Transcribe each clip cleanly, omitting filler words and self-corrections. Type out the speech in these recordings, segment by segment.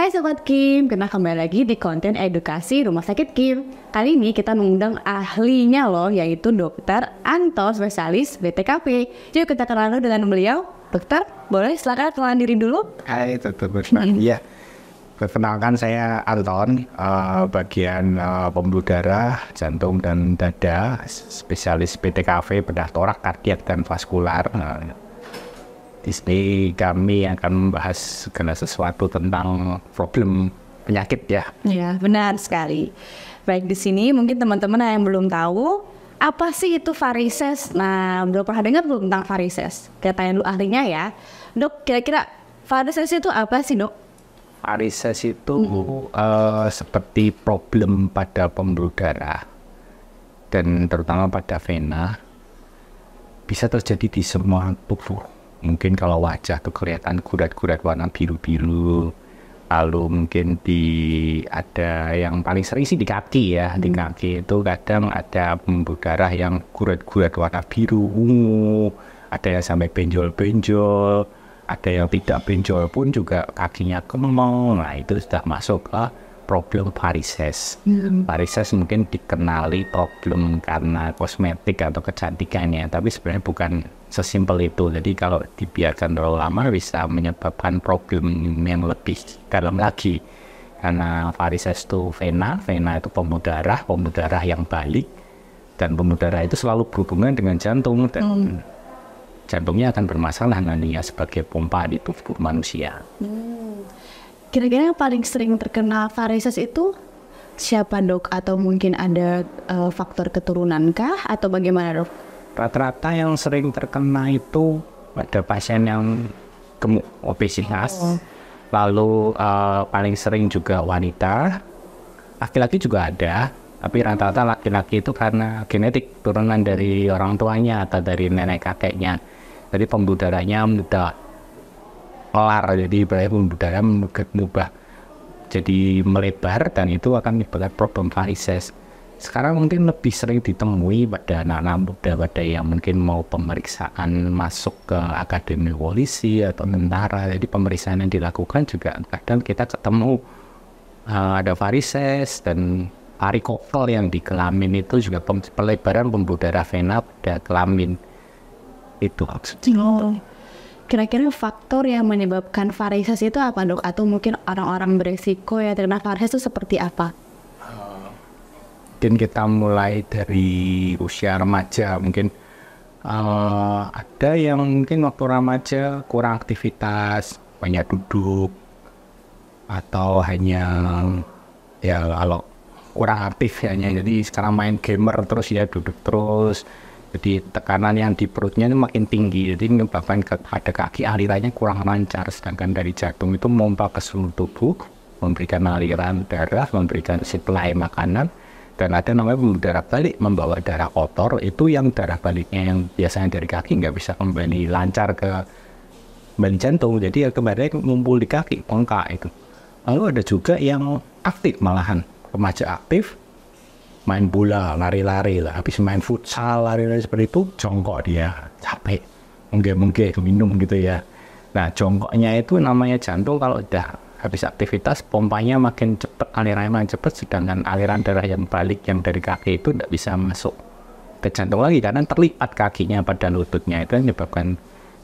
Hai Sobat Kim, kembali lagi di konten edukasi Rumah Sakit Kim. Kali ini kita mengundang ahlinya loh, yaitu Dokter Anto, spesialis BTKP. Yuk kita kenalan dengan beliau. Dokter, boleh silakan kenalan diri dulu? Hai, iya. Perkenalkan saya Anton, bagian pembuluh darah, jantung dan dada, spesialis BTKV, bedah torak, kardiak dan vaskular. Di sini kami akan membahas segala sesuatu tentang problem penyakit ya. Ya, benar sekali. Baik, di sini mungkin teman-teman yang belum tahu apa sih itu varises. Nah, belum pernah dengar belum tentang varises? Kita tanya dulu ahlinya ya. Dok, kira-kira varises itu apa sih, Dok? Varises itu seperti problem pada pembuluh darah dan terutama pada vena, bisa terjadi di semua tubuh. Mungkin kalau wajah tuh kelihatan gurat-gurat warna biru-biru, lalu mungkin ada yang paling sering sih di kaki ya. Di kaki itu kadang ada pembuluh darah yang gurat-gurat warna biru, ungu, ada yang sampai benjol-benjol, ada yang tidak benjol pun juga kakinya kemeng. Nah itu sudah masuk ke problem varises. Varises mungkin dikenali problem karena kosmetik atau kecantikannya, tapi sebenarnya bukan sesimpel itu. Jadi kalau dibiarkan terlalu lama bisa menyebabkan problem yang lebih dalam lagi. Karena varises itu vena itu pembuluh darah yang balik, dan pembuluh darah itu selalu berhubungan dengan jantung, dan jantungnya akan bermasalah nantinya sebagai pompa di tubuh manusia. Kira-kira yang paling sering terkena varises itu siapa, Dok? Atau mungkin ada faktor keturunankah atau bagaimana, Dok? Rata-rata yang sering terkena itu pada pasien yang gemuk, obesitas. Lalu paling sering juga wanita. Laki-laki juga ada, tapi rata-rata laki-laki itu karena genetik, turunan dari orang tuanya atau dari nenek kakeknya. Jadi pembuluh darahnya mudah kelar, jadi pembuluh darah mengubah jadi melebar, dan itu akan menyebabkan problem varises. Sekarang mungkin lebih sering ditemui pada anak-anak muda, pada yang mungkin mau pemeriksaan masuk ke akademi polisi atau tentara. Jadi pemeriksaan yang dilakukan juga kadang kita ketemu ada varises, dan varikokel yang di kelamin itu juga pelebaran pembuluh darah vena pada kelamin. Itu maksudnya. Kira-kira faktor yang menyebabkan varises itu apa, Dok? Atau mungkin orang-orang beresiko ya terkena varises itu seperti apa? Mungkin kita mulai dari usia remaja. Mungkin ada yang mungkin waktu remaja kurang aktivitas, banyak duduk, atau hanya ya kalau kurang aktif hanya jadi sekarang main gamer terus ya, duduk terus. Jadi tekanan yang di perutnya itu makin tinggi, jadi menyebabkan pada kaki alirannya kurang lancar, sedangkan dari jantung itu memompa ke seluruh tubuh, memberikan aliran darah, memberikan suplai makanan. Dan ada namanya pembuluh darah balik, membawa darah kotor, itu yang darah baliknya yang biasanya dari kaki nggak bisa kembali lancar ke kembali jantung, jadi ya kembali ngumpul di kaki, bengkak itu. Lalu ada juga yang aktif, malahan remaja aktif, main bola, lari-lari lah, habis main futsal, lari-lari seperti itu, jongkok dia, capek, mungkin minum gitu ya. Nah, jongkoknya itu namanya jantung, kalau udah habis aktivitas, pompanya makin cepat, alirannya makin cepat, sedangkan aliran darah yang balik yang dari kaki itu tidak bisa masuk ke jantung lagi, karena terlipat kakinya pada lututnya. Itu menyebabkan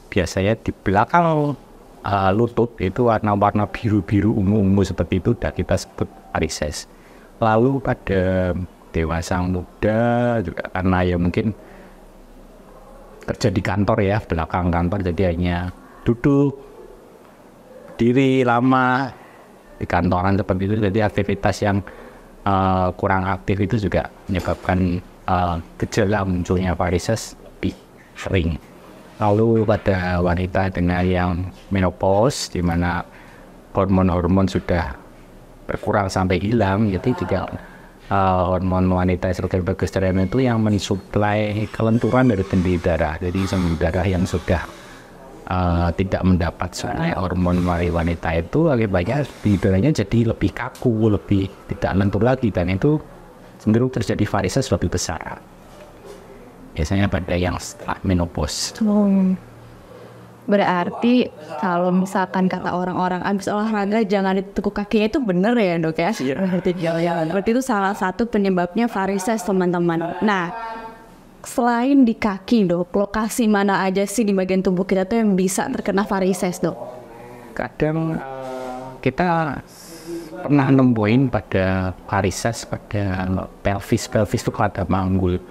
biasanya di belakang lutut itu warna-warna biru-biru, ungu-ungu seperti itu, dan kita sebut varises. Lalu pada dewasa muda juga karena ya mungkin kerja di kantor ya, belakang kantor, jadi hanya duduk diri lama di kantoran seperti itu, jadi aktivitas yang kurang aktif itu juga menyebabkan gejala munculnya varises lebih sering. Lalu pada wanita dengan yang menopause, di mana hormon-hormon sudah berkurang sampai hilang, jadi juga hormon wanita estrogen progesteron itu yang mensuplai kelenturan dari sendi darah. Jadi sendi darah yang sudah tidak mendapat suplai hormon wanita itu, akibatnya sendi darahnya jadi lebih kaku, lebih tidak lentur lagi, dan itu cenderung terjadi varises lebih besar. Biasanya pada yang setelah menopause. Berarti kalau misalkan kata orang-orang abis olahraga jangan ditekuk kakinya itu bener ya dok ya? Berarti itu salah satu penyebabnya varises teman-teman. Nah, selain di kaki dok, lokasi mana aja sih di bagian tubuh kita tuh yang bisa terkena varises dok? Kadang kita pernah nemuin pada varises pada pelvis itu pada panggul.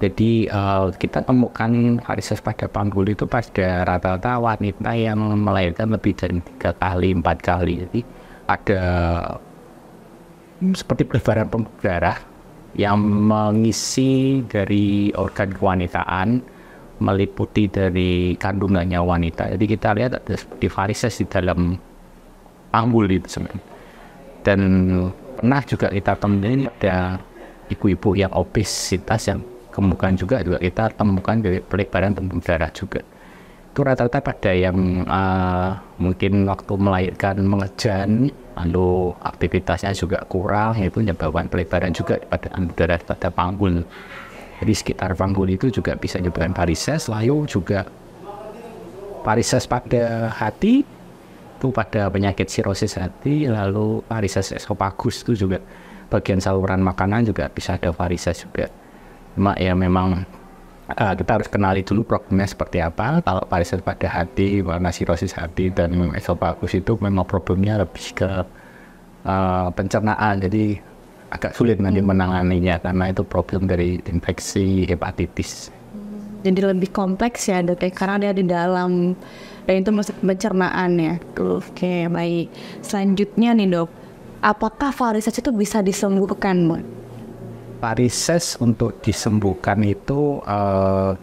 Jadi kita temukan varises pada panggul itu pada rata-rata wanita yang melahirkan lebih dari 3 kali, 4 kali. Jadi ada seperti pelebaran pembuluh darah yang mengisi dari organ kewanitaan, meliputi dari kandungannya wanita. Jadi kita lihat ada seperti varises di dalam panggul itu sebenarnya. Dan pernah juga kita temukan ada ibu-ibu yang obesitas yang kemudian juga kita temukan dari pelebaran pembuluh darah juga. Itu rata-rata pada yang mungkin waktu melahirkan mengejan, lalu aktivitasnya juga kurang, yaitu menyebabkan pelebaran juga pada pembuluh darah pada panggul. Jadi sekitar panggul itu juga bisa menyebabkan varises, lalu juga varises pada hati, itu pada penyakit sirosis hati, lalu varises esofagus itu juga bagian saluran makanan juga bisa ada varises juga. Cuma ya memang kita harus kenali dulu problemnya seperti apa. Kalau varises pada hati, warna sirosis hati dan esofagus itu memang problemnya lebih ke pencernaan, jadi agak sulit nanti menanganinya karena itu problem dari infeksi hepatitis. Jadi lebih kompleks ya dok, karena dia di dalam dan itu masuk pencernaan ya. Oke, baik. Selanjutnya nih dok, apakah varises itu bisa disembuhkan dok? Varises untuk disembuhkan itu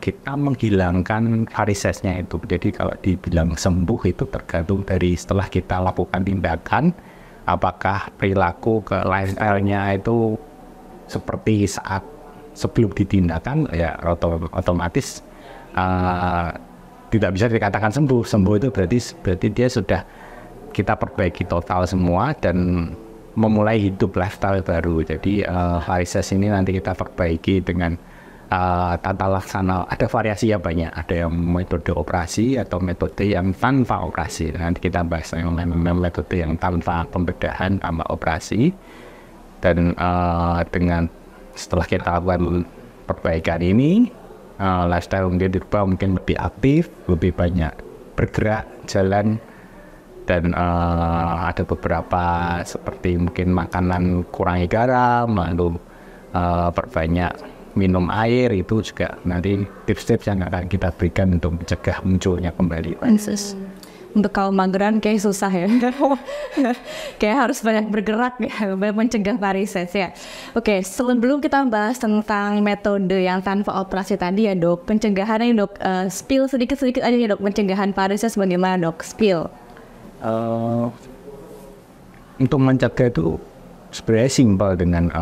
kita menghilangkan varisesnya itu. Jadi kalau dibilang sembuh itu tergantung dari setelah kita lakukan tindakan, apakah perilaku ke lifestyle-nya itu seperti saat sebelum ditindakan, ya otomatis tidak bisa dikatakan sembuh. Sembuh itu berarti dia sudah kita perbaiki total semua dan memulai hidup lifestyle baru. Jadi varises ini nanti kita perbaiki dengan tata laksana. Ada variasi yang banyak, ada yang metode operasi atau metode yang tanpa operasi. Nanti kita bahas yang metode yang tanpa pembedahan tanpa operasi. Dan dengan setelah kita lakukan perbaikan ini, lifestyle mungkin dirubah, mungkin lebih aktif, lebih banyak bergerak, jalan. Dan ada beberapa seperti mungkin makanan kurangi garam, lalu perbanyak minum air, itu juga nanti tips-tips yang akan kita berikan untuk mencegah munculnya kembali varises. Untuk kaum mageran kayak susah ya. Kayak harus banyak bergerak ya, banyak mencegah varises ya. Oke, sebelum kita bahas tentang metode yang tanpa operasi tadi ya dok, pencegahannya dok, spill sedikit-sedikit aja ya dok, pencegahan varises bagaimana dok, spill. Untuk mencegah itu sebenarnya simpel dengan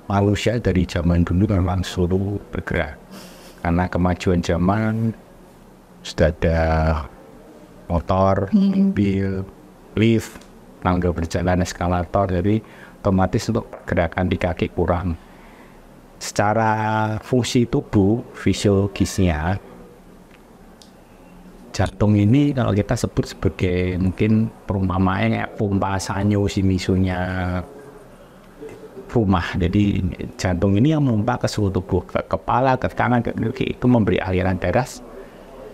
manusia dari zaman dulu memang selalu bergerak karena kemajuan zaman sudah ada motor, mobil, lift, tangga berjalan, eskalator, jadi otomatis untuk pergerakan di kaki kurang. Secara fungsi tubuh, fisiologisnya, jantung ini kalau kita sebut sebagai mungkin perumpamaannya kayak pompa sanyo simisunya rumah. Jadi jantung ini yang memompa ke seluruh tubuh, ke kepala, ke kanan, ke kiri, itu memberi aliran darah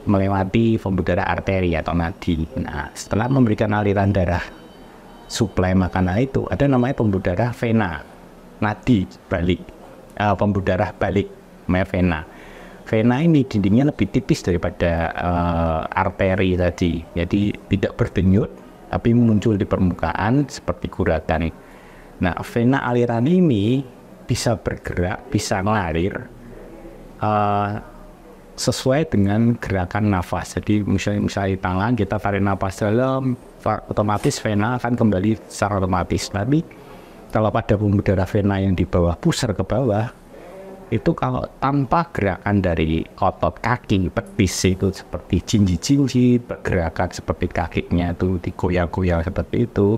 melewati pembuluh darah arteri atau nadi. Nah, setelah memberikan aliran darah suplai makanan itu, ada namanya pembuluh darah vena, nadi balik, pembuluh darah balik, namanya vena. Vena ini dindingnya lebih tipis daripada arteri tadi, jadi tidak berdenyut, tapi muncul di permukaan seperti guratan. Nah, vena aliran ini bisa bergerak, bisa ngalir sesuai dengan gerakan nafas. Jadi misalnya di tangan kita tarik nafas dalam, otomatis vena akan kembali secara otomatis. Tapi kalau pada pembuluh darah vena yang di bawah, pusar ke bawah, itu kalau tanpa gerakan dari otot kaki, petis itu seperti jinjit-jinjit, pergerakan seperti kakinya itu digoyang-goyang seperti itu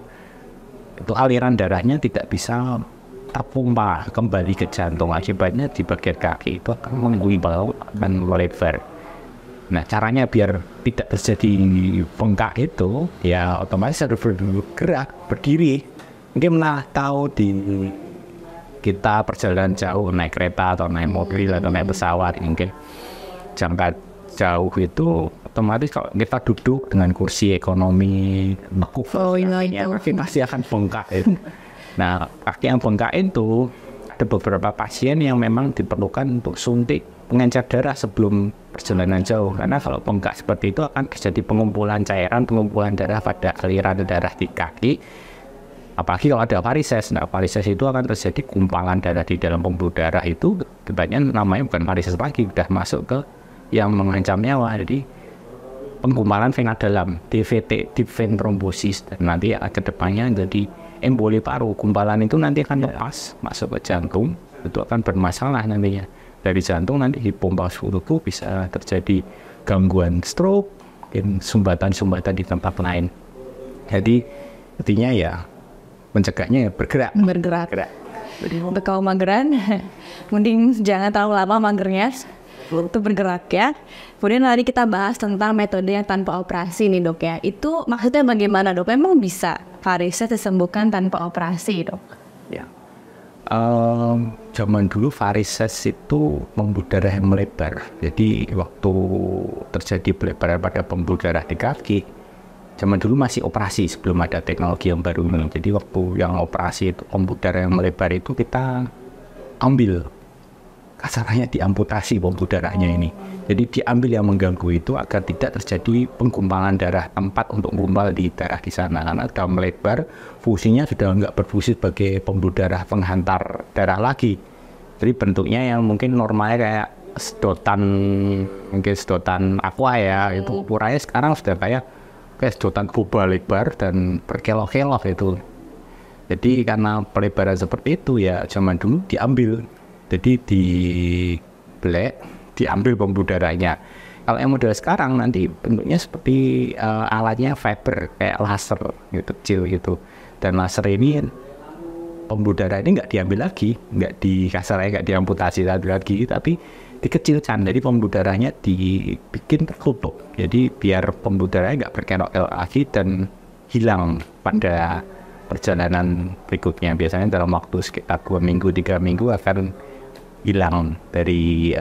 aliran darahnya tidak bisa terpompa kembali ke jantung. Akibatnya di bagian kaki itu akan menggumpal, akan melebar. Nah, caranya biar tidak terjadi bengkak itu, ya otomatis harus bergerak, berdiri. Mungkin pernah tahu di kita perjalanan jauh naik kereta atau naik mobil atau naik pesawat, mungkin jangka jauh itu otomatis kalau kita duduk dengan kursi ekonomi nekuk, kaki pasti akan bengkak itu. Nah, kaki yang bengkak itu ada beberapa pasien yang memang diperlukan untuk suntik pengencer darah sebelum perjalanan jauh, karena kalau bengkak seperti itu akan terjadi pengumpulan cairan, pengumpulan darah pada aliran darah di kaki, apalagi kalau ada varises. Nah, varises itu akan terjadi gumpalan darah di dalam pembuluh darah, itu kebanyakan namanya bukan varises lagi, udah masuk ke yang mengancam nyawa, jadi penggumpalan vena dalam, DVT, deep vein thrombosis, dan nanti ke depannya jadi emboli paru. Gumpalan itu nanti akan lepas masuk ke jantung, itu akan bermasalah nantinya. Dari jantung nanti dipompa seluruh tubuh, bisa terjadi gangguan stroke, mungkin sumbatan-sumbatan di tempat lain. Jadi intinya ya mencegahnya ya bergerak. Untuk kaum mageran mending jangan terlalu lama magernya, untuk bergerak ya. Kemudian tadi kita bahas tentang metode yang tanpa operasi nih dok ya. Itu maksudnya bagaimana dok? Memang bisa varises disembuhkan tanpa operasi dok? Ya. Zaman dulu varises itu pembuluh darah yang melebar. Jadi waktu terjadi pelebaran pada pembuluh darah di kaki, zaman dulu masih operasi sebelum ada teknologi yang baru ini. Jadi waktu yang operasi itu pembuluh darah yang melebar itu kita ambil, kasarnya diamputasi pembuluh darahnya ini. Jadi diambil yang mengganggu itu agar tidak terjadi penggumpalan darah, tempat untuk gumpal di darah di sana, karena sudah melebar, fungsinya sudah nggak berfungsi sebagai pembuluh darah penghantar darah lagi. Jadi bentuknya yang mungkin normalnya kayak sedotan, mungkin sedotan aqua ya, itu ukurannya sekarang sudah kayak sedotan boba lebar dan berkelok-kelok itu. Jadi karena pelebaran seperti itu ya zaman dulu diambil. Jadi dibelek, diambil pembuluh darahnya. Kalau yang model sekarang nanti bentuknya seperti alatnya fiber, kayak laser gitu, kecil gitu. Dan laser ini pembuluh darah ini nggak diambil lagi, nggak kasarnya nggak diamputasi lagi, tapi dikecilkan. Jadi pembuluh darahnya dibikin tertutup. Jadi biar pembuluh darahnya nggak berkelok-kelok lagi dan hilang pada perjalanan berikutnya. Biasanya dalam waktu sekitar 2 minggu, 3 minggu akan hilang dari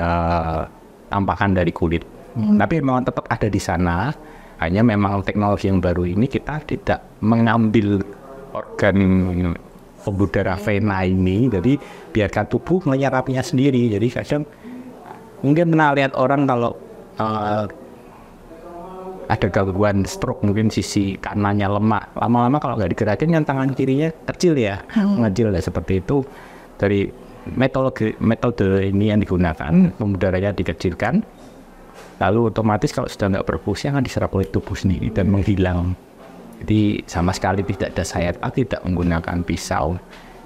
tampakan dari kulit. Tapi memang tetap ada di sana. Hanya memang teknologi yang baru ini kita tidak mengambil organ pembuluh darah vena ini, jadi biarkan tubuh menyerapnya sendiri. Jadi kadang mungkin pernah lihat orang kalau ada gangguan stroke, mungkin sisi kanannya lemah, lama-lama kalau nggak digerakin kan tangan kirinya kecil ya, ngecil ya, seperti itu. Dari metode ini yang digunakan, pembuluh darahnya dikecilkan, lalu otomatis kalau sudah nggak berfungsi akan diserap oleh tubuh sendiri dan menghilang. Jadi sama sekali tidak ada sayat, tidak menggunakan pisau.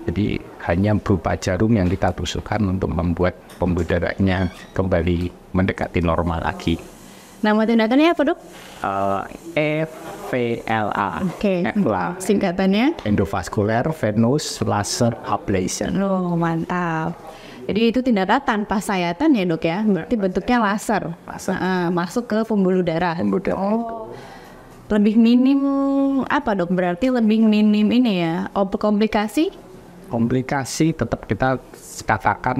Jadi hanya berupa jarum yang kita tusukkan untuk membuat pembuluh darahnya kembali mendekati normal lagi. Nama tindakannya apa dok? EVLA. Oke. Singkatannya? Endovascular venous laser ablation. Oh mantap. Jadi itu tindakan tanpa sayatan ya dok ya? Berarti bentuknya laser. Masuk ke pembuluh darah. Oh. Lebih minim apa dok? Berarti lebih minim ini ya? Komplikasi? Komplikasi tetap kita katakan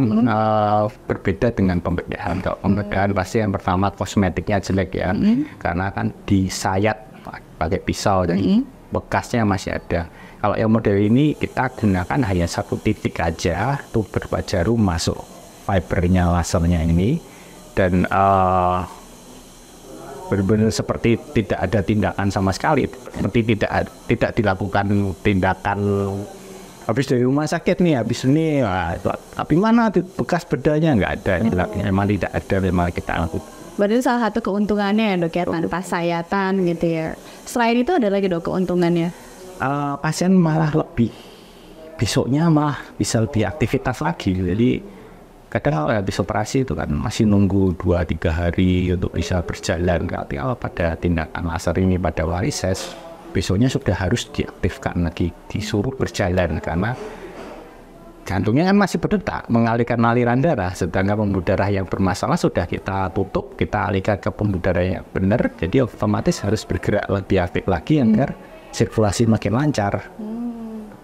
berbeda dengan pembedahan. Kalau pembedahan pasti yang pertama kosmetiknya jelek ya, karena kan disayat pakai pisau dan bekasnya masih ada. Kalau yang model ini kita gunakan hanya satu titik aja, tuh berupa jarum masuk fibernya lasernya ini, dan benar-benar seperti tidak ada tindakan sama sekali, seperti tidak dilakukan tindakan. Habis dari rumah sakit nih, habis ini, tapi mana bekas bedanya? Nggak ada, memang tidak ada, memang kita lakukan. Berarti salah satu keuntungannya ya dok ya, tanpa sayatan gitu ya. Selain itu ada lagi dok keuntungannya? Pasien malah lebih, besoknya malah bisa lebih aktivitas lagi. Jadi kadang kalau habis operasi itu kan masih nunggu 2-3 hari untuk bisa berjalan. Kalau pada tindakan laser ini pada varises, besoknya sudah harus diaktifkan lagi, disuruh berjalan, karena jantungnya kan masih berdetak, mengalirkan aliran darah, sedangkan pembuluh darah yang bermasalah sudah kita tutup, kita alihkan ke pembuluh darah yang benar, jadi otomatis harus bergerak lebih aktif lagi agar sirkulasi makin lancar.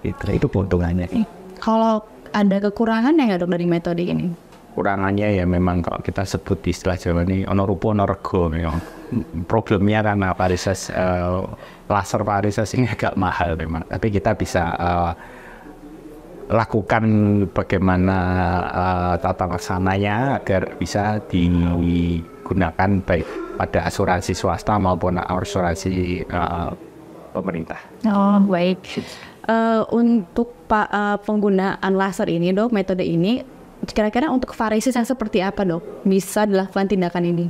Itu keuntungannya. Kalau ada kekurangan ya dok dari metode ini? Kurangannya ya memang kalau kita sebut di istilah Jawa ini ono rupo ono rego memang. Problemnya karena varises laser varises ini agak mahal memang, tapi kita bisa lakukan bagaimana tata laksananya agar bisa digunakan baik pada asuransi swasta maupun asuransi pemerintah. Oh baik. Untuk penggunaan laser ini dok, metode ini kira-kira untuk varises yang seperti apa dok bisa dilakukan tindakan ini?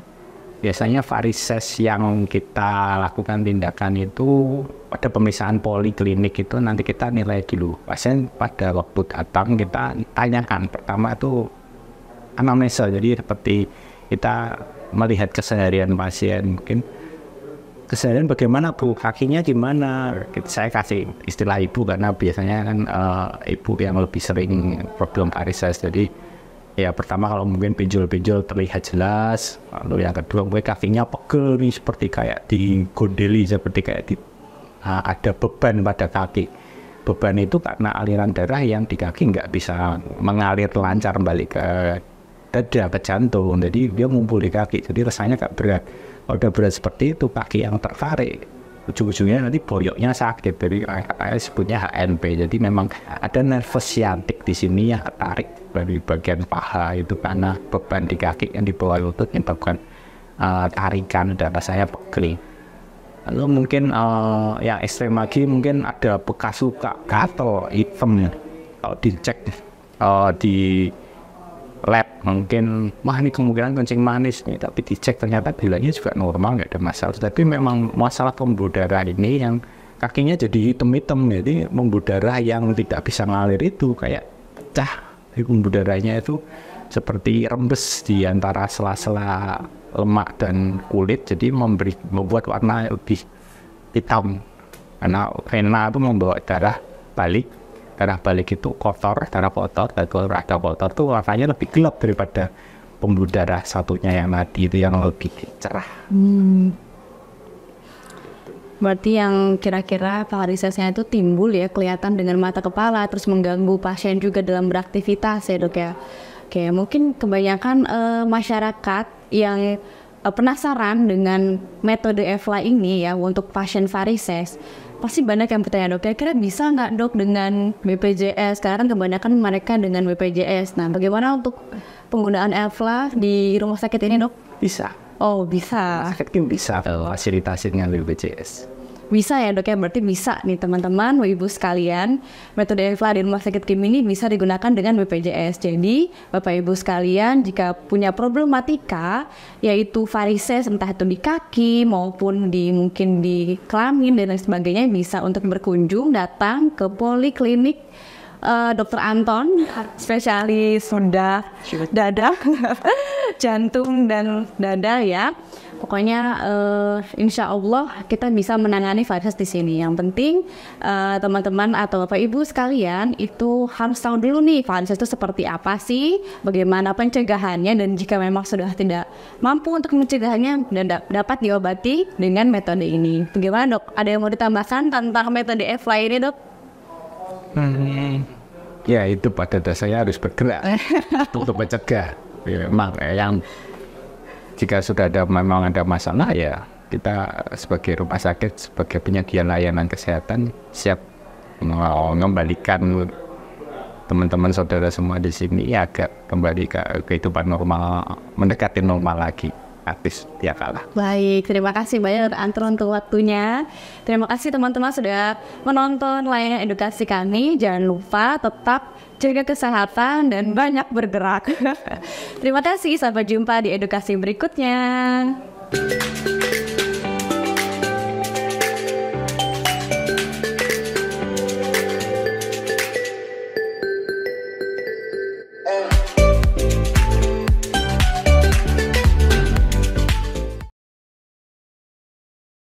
Biasanya varises yang kita lakukan tindakan itu pada pemeriksaan poliklinik itu nanti kita nilai dulu. Pasien pada waktu datang kita tanyakan pertama itu anamnesa, jadi seperti kita melihat keseharian pasien, mungkin keseharian bagaimana bu, kakinya gimana, saya kasih istilah ibu karena biasanya kan ibu yang lebih sering problem varises. Jadi ya pertama kalau mungkin pinjol-pinjol terlihat jelas, lalu yang kedua mungkin kakinya pegel nih seperti kayak digondeli, seperti kayak ada beban pada kaki. Beban itu karena aliran darah yang di kaki nggak bisa mengalir lancar balik ke dada, ke jantung, jadi dia ngumpul di kaki, jadi rasanya nggak berat. Kalau udah berat seperti itu, kaki yang tertarik, ujung-ujungnya nanti boyoknya sakit, jadi sebutnya HNP. Jadi memang ada nervus sciatic di sini yang tarik dari bagian paha itu karena beban di kaki yang di bawah lutut menyebabkan tarikan dan rasanya pegel. Lalu mungkin yang ekstrem lagi mungkin ada bekas luka gatal hitam. Kalau dicek di lab mungkin wah ini kemungkinan kencing manis nih, tapi dicek ternyata bilangnya juga normal, nggak ada masalah. Tapi memang masalah pembuluh darah ini yang kakinya jadi hitam-hitam, jadi pembuluh darah yang tidak bisa ngalir itu kayak pecah. Pembuluh darahnya itu seperti rembes di antara sela-sela lemak dan kulit, jadi membuat warna lebih hitam karena vena itu membawa darah balik. Darah balik itu kotor, darah kotor, dan kalau ada kotor tuh warnanya lebih gelap daripada pembuluh darah satunya yang tadi itu yang lebih cerah. Berarti yang kira-kira varisesnya itu timbul ya, kelihatan dengan mata kepala, terus mengganggu pasien juga dalam beraktivitas ya dok ya. Oke, mungkin kebanyakan masyarakat yang penasaran dengan metode EFLA ini ya untuk pasien varises. Pasti banyak yang bertanya dok, kira-kira bisa nggak dok dengan BPJS? Karena kan kebanyakan mereka dengan BPJS. Nah, bagaimana untuk penggunaan EFLA di rumah sakit ini dok? Bisa. Oh bisa. Sakit bisa fasilitasi dengan BPJS. Bisa ya dok ya, berarti bisa nih teman-teman, ibu sekalian, metode EFLA di rumah sakit Kim ini bisa digunakan dengan BPJS. Jadi bapak ibu sekalian jika punya problematika yaitu varises entah itu di kaki maupun mungkin di kelamin dan lain sebagainya, bisa untuk berkunjung datang ke poliklinik Dr. Anton, spesialis sudah dada, jantung dan dada ya. Pokoknya insya Allah kita bisa menangani varises di sini. Yang penting teman-teman atau bapak ibu sekalian itu harus tahu dulu nih varises itu seperti apa sih, bagaimana pencegahannya, dan jika memang sudah tidak mampu untuk mencegahnya dapat diobati dengan metode ini. Bagaimana dok? Ada yang mau ditambahkan tentang metode EFLA ini dok? Ya itu pada dasarnya harus bergerak untuk mencegah. Ya, memang yang jika sudah memang ada masalah ya kita sebagai rumah sakit, sebagai penyedia layanan kesehatan siap mengembalikan teman-teman saudara semua di sini agar kembali ke kehidupan normal, mendekati normal lagi. Artis dia kalah. Baik, terima kasih banyak Anton untuk waktunya. Terima kasih teman-teman sudah menonton layanan edukasi kami. Jangan lupa tetap jaga kesehatan dan banyak bergerak. Terima kasih, sampai jumpa di edukasi berikutnya.